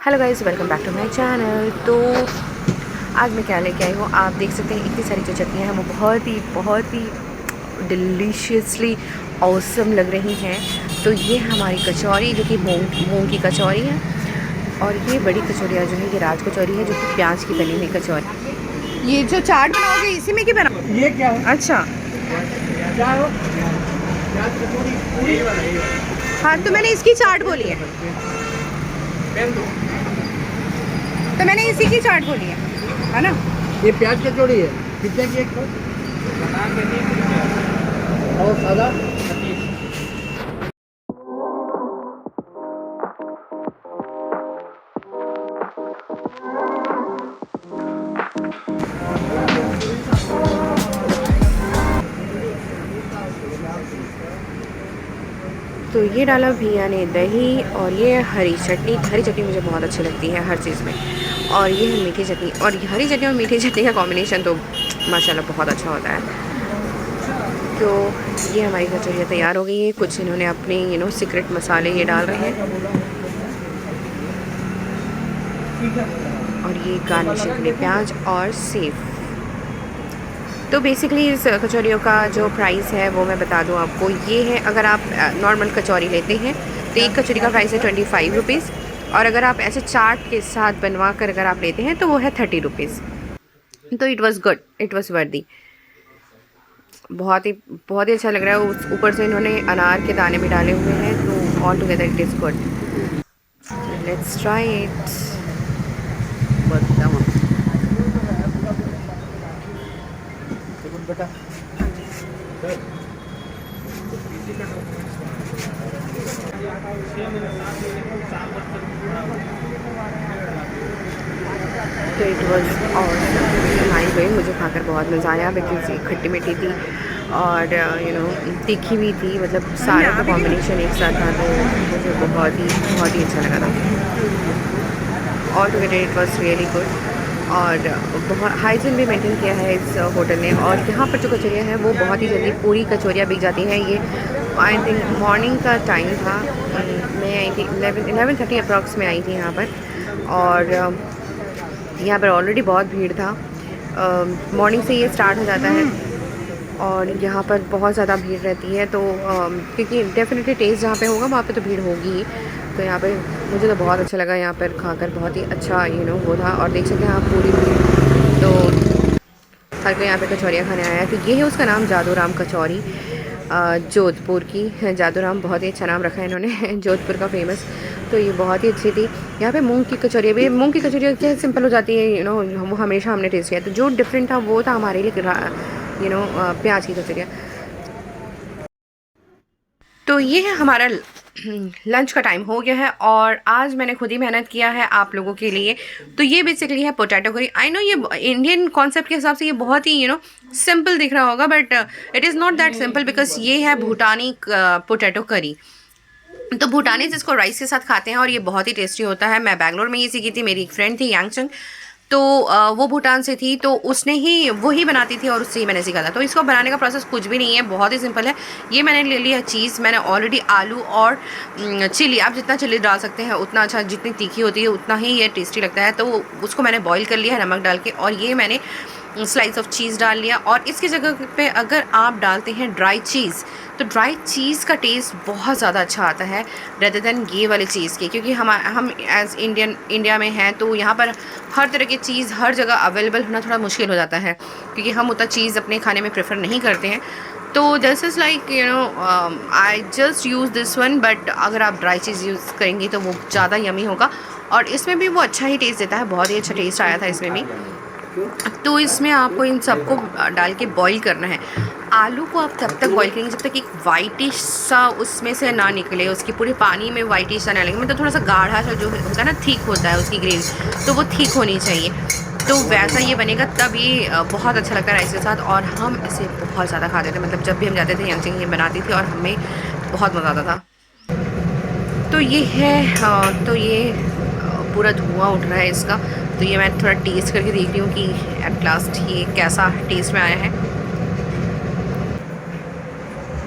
Hello guys, welcome back to my channel. तो आज मैं क्या लेके आई हूँ, आप देख सकते हैं इतनी सारी जो चटनियाँ हैं वो बहुत ही डिलीशियसली ऑसम लग रही हैं। तो ये हमारी कचौरी जो कि मूंग की कचौरी है, और ये बड़ी कचौरियाँ जो है ये राज कचौरी है जो कि प्याज की बनी हुई कचौरी। ये जो चाट बनाओगे इसी में क्या बना, ये क्या है? अच्छा क्या हो? हाँ, तो मैंने इसकी चाट बोली है, तो मैंने इसी की चाट बोली है ना। ये प्याज कचौड़ी है, कितने की एक? और सादा? तो ये डाला भैया ने दही, और ये हरी चटनी मुझे बहुत अच्छी लगती है हर चीज़ में। और ये है मीठी चटनी, और हरी चटनी और मीठी चटनी का कॉम्बिनेशन तो माशाल्लाह बहुत अच्छा होता है। तो ये हमारी कचौरियाँ तैयार हो गई है। कुछ इन्होंने अपने सीक्रेट मसाले ये डाल रहे हैं, और ये गार्निशिंग के लिए प्याज और सेव। तो बेसिकली इस कचौरियों का जो प्राइस है वो मैं बता दूं आपको, ये है अगर आप नॉर्मल कचौरी लेते हैं तो एक कचौरी का प्राइस है 25 रुपीज़, और अगर आप ऐसे चाट के साथ बनवा कर अगर आप लेते हैं तो वो है 30 रुपीज़। तो it was good, it was वर्दी। बहुत ही अच्छा लग रहा है। ऊपर से इन्होंने अनार के दाने भी डाले हुए हैं, तो all together it is good. Let's try it. बेटा तो it was awesome, mind blowing. मुझे खाकर बहुत मज़ा आया, बिकॉज ये खट्टी मीठी थी और तीखी भी थी, मतलब सारा का कॉम्बिनेशन एक साथ था, तो मुझे बहुत ही अच्छा लगा था। All together it was really good, और बहुत हाइजीन भी मेंटेन किया है इस होटल ने। और यहाँ पर जो कचौरियाँ हैं वो बहुत ही जल्दी पूरी कचौरियाँ बिक जाती हैं। ये आई थिंक मॉर्निंग का टाइम था, मैं आई थी 11:30 अप्रॉक्स में आई थी यहाँ पर, और यहाँ पर ऑलरेडी बहुत भीड़ था। मॉर्निंग से ये स्टार्ट हो जाता है, और यहाँ पर बहुत ज़्यादा भीड़ रहती है। तो क्योंकि डेफिनेटली टेस्ट जहाँ पे होगा वहाँ पे तो भीड़ होगी ही। तो यहाँ पे मुझे तो बहुत अच्छा लगा, यहाँ पर खाकर बहुत ही अच्छा वो था। और देख सकते हैं आप पूरी भीड़, तो हर कोई यहाँ पे कचौरियाँ खाने आया है। तो ये है उसका नाम, जादूराम कचौरी, जोधपुर की। जादूराम बहुत ही अच्छा नाम रखा है इन्होंने जोधपुर का फेमस। तो ये बहुत ही अच्छी थी। यहाँ पे मूंग की कचौरियाँ भी, मूंग की कचौरियाँ क्या सिंपल हो जाती है, वो हमेशा हमने टेस्ट किया। तो जो डिफरेंट था वो था हमारे लिए प्याज की कचौरियाँ। तो ये है हमारा लंच का टाइम हो गया है, और आज मैंने खुद ही मेहनत किया है आप लोगों के लिए। तो ये बेसिकली है पोटैटो करी। आई नो ये इंडियन कॉन्सेप्ट के हिसाब से ये बहुत ही सिंपल दिख रहा होगा, but it is not that simple, because ये है भूटानी पोटैटो करी। तो भूटानीज इसको राइस के साथ खाते हैं, और ये बहुत ही टेस्टी होता है। मैं बैंगलोर में ये सीखी थी, मेरी एक फ्रेंड थी यांगचंग, तो वो भूटान से थी, तो उसने ही वो ही बनाती थी और उससे ही मैंने सीखा था। तो इसको बनाने का प्रोसेस कुछ भी नहीं है, बहुत ही सिंपल है। ये मैंने ले लिया चीज़, मैंने ऑलरेडी आलू और चिली, आप जितना चिली डाल सकते हैं उतना अच्छा, जितनी तीखी होती है उतना ही ये टेस्टी लगता है। तो उसको मैंने बॉईल कर लिया है नमक डाल के, और ये मैंने स्लाइस ऑफ चीज़ डाल लिया। और इसकी जगह पे अगर आप डालते हैं ड्राई चीज़, तो ड्राई चीज़ का टेस्ट बहुत ज़्यादा अच्छा आता है रेदर देन ये वाली चीज़ के, क्योंकि हम एज इंडिया में हैं, तो यहाँ पर हर तरह की चीज़ हर जगह अवेलेबल होना थोड़ा मुश्किल हो जाता है, क्योंकि हम उतना चीज़ अपने खाने में प्रेफर नहीं करते हैं। तो this is like I just use this one, but अगर आप ड्राई चीज़ यूज़ करेंगी तो वो ज़्यादा यमी होगा, और इसमें भी वो अच्छा ही टेस्ट देता है। बहुत ही अच्छा टेस्ट आया था इसमें भी। तो इसमें आपको इन सबको डाल के बॉईल करना है। आलू को आप तब तक बॉईल करेंगे जब तक एक वाइटिश सा उसमें से ना निकले, उसकी पूरे पानी में वाइटिश सा ना लगे, मतलब थोड़ा सा गाढ़ा सा जो होता है ना, थिक होता है उसकी ग्रेवी, तो वो थिक होनी चाहिए। तो वैसा ये बनेगा तब ये बहुत अच्छा लगता है राइस के साथ। और हम इसे बहुत ज़्यादा खाते थे, मतलब जब भी हम जाते थे यांगचंग ये बनाती थी, और हमें बहुत मज़ा आता था। तो ये है तो ये पूरा धुआं उठ रहा है इसका। तो ये मैं थोड़ा टेस्ट करके देख रही हूँ कि एट लास्ट ये कैसा टेस्ट में आया है।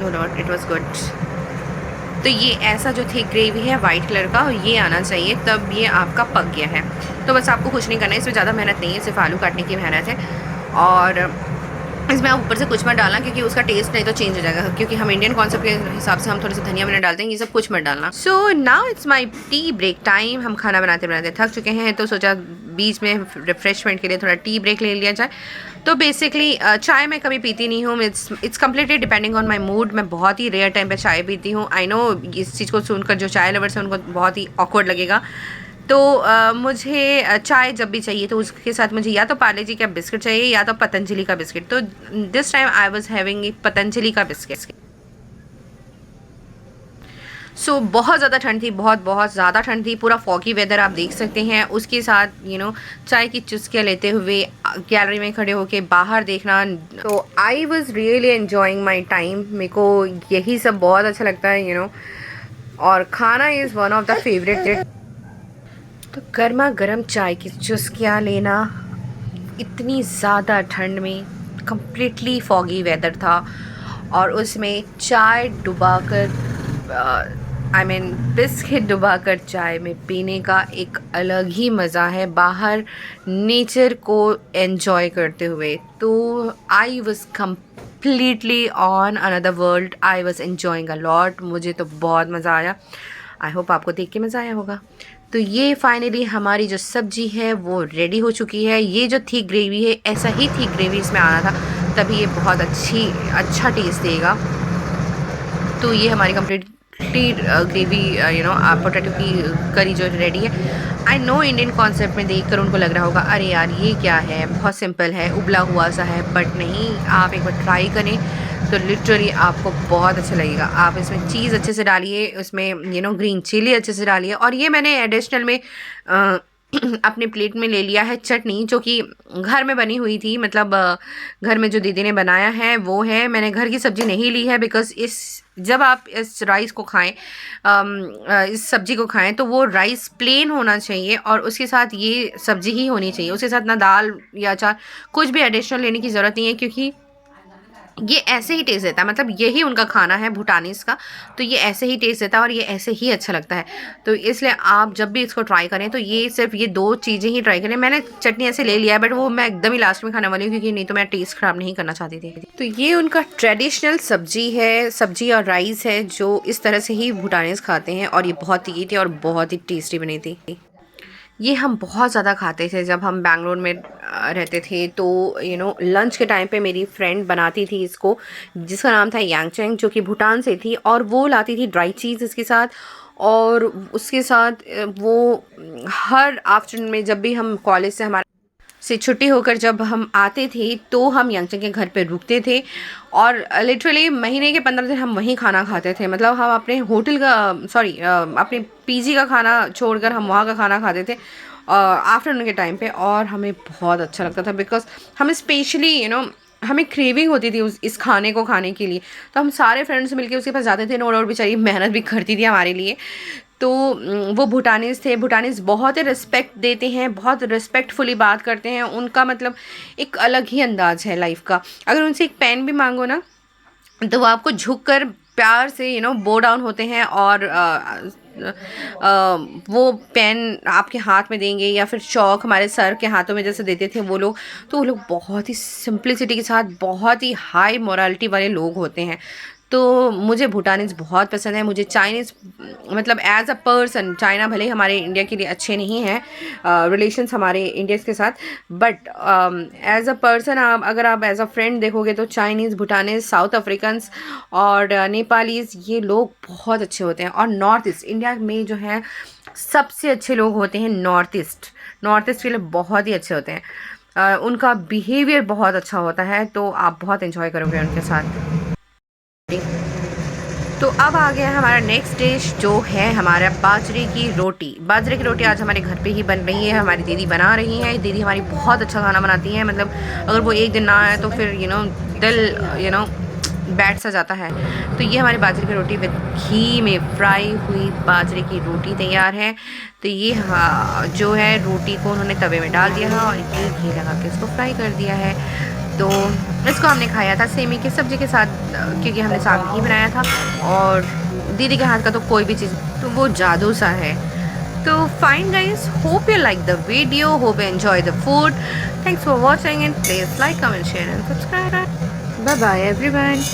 No doubt it was good. तो ये ऐसा जो थिक ग्रेवी है वाइट कलर का, ये आना चाहिए, तब ये आपका पक गया है। तो बस आपको कुछ नहीं करना है, इसमें ज़्यादा मेहनत नहीं है, सिर्फ आलू काटने की मेहनत है। और इसमें आप ऊपर से कुछ मत डालना, क्योंकि उसका टेस्ट नहीं तो चेंज हो जाएगा, क्योंकि हम इंडियन कॉन्सेप्ट के हिसाब से हम थोड़े से धनिया वनिया डालते हैं, ये सब कुछ मत डालना। So now it's my tea break time. हम खाना बनाते बनाते थक चुके हैं, तो सोचा बीच में रिफ्रेशमेंट के लिए थोड़ा टी ब्रेक ले लिया जाए। तो बेसिकली चाय मैं कभी पीती नहीं हूँ, it's completely depending on my mood. मैं बहुत ही रेयर टाइम पे चाय पीती हूँ। आई नो इस चीज़ को सुनकर जो चाय लवर्स हैं उनको बहुत ही ऑकवर्ड लगेगा। तो मुझे चाय जब भी चाहिए तो उसके साथ मुझे या तो पार्ले जी का बिस्किट चाहिए या तो पतंजलि का बिस्किट। तो this time I was having Patanjali का बिस्किट। सो बहुत ज़्यादा ठंड थी, बहुत बहुत ज़्यादा ठंड थी, पूरा फॉगी वेदर आप देख सकते हैं। उसके साथ चाय की चुस्कियाँ लेते हुए गैलरी में खड़े होके बाहर देखना। तो I was really enjoying my time. मेरे को यही सब बहुत अच्छा लगता है और खाना is one of the favourite. तो गर्मा गर्म चाय की चुस्कियाँ लेना इतनी ज़्यादा ठंड में, कम्प्लीटली फॉगी वेदर था, और उसमें चाय डुबाकर बिस्किट डुबाकर चाय में पीने का एक अलग ही मज़ा है, बाहर नेचर को एन्जॉय करते हुए। तो I was completely on another world. I was enjoying a lot. मुझे तो बहुत मज़ा आया। आई होप आपको देख के मज़ा आया होगा। तो ये फाइनली हमारी जो सब्जी है वो रेडी हो चुकी है। ये जो थिक ग्रेवी है, ऐसा ही थिक ग्रेवी इसमें आना था, तभी ये बहुत अच्छा टेस्ट देगा। तो ये हमारी कम्प्लीटली ग्रेवी पोटैटो की करी जो रेडी है। आई नो इंडियन कॉन्सेप्ट में देखकर उनको लग रहा होगा अरे यार ये क्या है, बहुत सिंपल है, उबला हुआ सा है, बट नहीं, आप एक बार ट्राई करें तो लिटरली आपको बहुत अच्छा लगेगा। आप इसमें चीज़ अच्छे से डालिए, उसमें ग्रीन चिली अच्छे से डालिए, और ये मैंने एडिशनल में अपने प्लेट में ले लिया है चटनी, जो कि घर में बनी हुई थी। मतलब घर में जो दीदी ने बनाया है वो है। मैंने घर की सब्ज़ी नहीं ली है, बिकॉज़ जब आप इस राइस को खाएं, इस सब्ज़ी को खाएं, तो वो राइस प्लेन होना चाहिए और उसके साथ ये सब्ज़ी ही होनी चाहिए। उसके साथ ना दाल या अचार कुछ भी एडिशनल लेने की ज़रूरत नहीं है, क्योंकि ये ऐसे ही टेस्ट देता है। मतलब यही उनका खाना है भूटानीज़ का, तो ये ऐसे ही टेस्ट देता है और ये ऐसे ही अच्छा लगता है। तो इसलिए आप जब भी इसको ट्राई करें तो ये सिर्फ ये 2 चीज़ें ही ट्राई करें। मैंने चटनी ऐसे ले लिया है, बट वो मैं एकदम ही लास्ट में खाने वाली हूँ, क्योंकि नहीं तो मैं टेस्ट ख़राब नहीं करना चाहती थी। तो ये उनका ट्रेडिशनल सब्जी है, सब्जी और राइस है, जो इस तरह से ही भूटानीज़ खाते हैं, और ये बहुत तीखी थी और बहुत ही टेस्टी बनी थी। ये हम बहुत ज़्यादा खाते थे जब हम बैंगलोर में रहते थे। तो लंच के टाइम पे मेरी फ्रेंड बनाती थी इसको, जिसका नाम था यांगचेंग, जो कि भूटान से थी, और वो लाती थी ड्राई चीज़ इसके साथ। और उसके साथ वो हर आफ्टरनून में जब भी हम कॉलेज से छुट्टी होकर जब हम आते थे, तो हम यांगचेंग के घर पे रुकते थे, और लिटरली महीने के 15 दिन हम वहीं खाना खाते थे। मतलब हम अपने होटल का अपने पीजी का खाना छोड़कर हम वहाँ का खाना खाते थे आफ्टरनून के टाइम पे, और हमें बहुत अच्छा लगता था, बिकॉज हमें स्पेशली हमें क्रेविंग होती थी इस खाने को खाने के लिए। तो हम सारे फ्रेंड्स मिलके उसके पास जाते थे। नो डाउट बेचारी मेहनत भी करती थी हमारे लिए। तो वो भूटानीज़ थे। भूटानीज़ बहुत ही रिस्पेक्ट देते हैं, बहुत रिस्पेक्टफुली बात करते हैं। उनका मतलब एक अलग ही अंदाज है लाइफ का। अगर उनसे एक पेन भी मांगो ना, तो वो आपको झुक कर प्यार से बो डाउन होते हैं, और वो पेन आपके हाथ में देंगे, या फिर चौक हमारे सर के हाथों में जैसे देते थे वो लोग। तो वो लोग बहुत ही सिंप्लिसिटी के साथ बहुत ही हाई मोरालिटी वाले लोग होते हैं। तो मुझे भूटानीज़ बहुत पसंद है। मुझे चाइनीज़ मतलब एज अ पर्सन, चाइना भले ही हमारे इंडिया के लिए अच्छे नहीं हैं रिलेशंस हमारे इंडिया के साथ, बट एज अ पर्सन अगर आप एज अ फ्रेंड देखोगे तो चाइनीज़, भूटानीज़, साउथ अफ्रीकन्स और नेपालीज़, ये लोग बहुत अच्छे होते हैं। और नॉर्थ ईस्ट इंडिया में जो है सबसे अच्छे लोग होते हैं नॉर्थ ईस्ट के लिए बहुत ही अच्छे होते हैं। उनका बिहेवियर बहुत अच्छा होता है, तो आप बहुत इन्जॉय करोगे उनके साथ। तो अब आ गया हमारा नेक्स्ट डिश, जो है हमारा बाजरे की रोटी। बाजरे की रोटी आज हमारे घर पे ही बन रही है, हमारी दीदी बना रही हैं। दीदी हमारी बहुत अच्छा खाना बनाती हैं। मतलब अगर वो एक दिन ना आए तो फिर दिल बैठ सा जाता है। तो ये हमारी बाजरे की रोटी विद घी में फ्राई हुई बाजरे की रोटी तैयार है। तो ये जो है रोटी को उन्होंने तवे में डाल दिया है और ये घी लगा के इसको फ्राई कर दिया है। तो इसको हमने खाया था सेमी की सब्ज़ी के साथ, क्योंकि हमने साग ही बनाया था। और दीदी के हाथ का तो कोई भी चीज़ तो वो जादू सा है। तो fine guys, hope you like the video, hope you enjoy the food. Thanks for watching and please like, comment, share and subscribe. Bye bye everyone.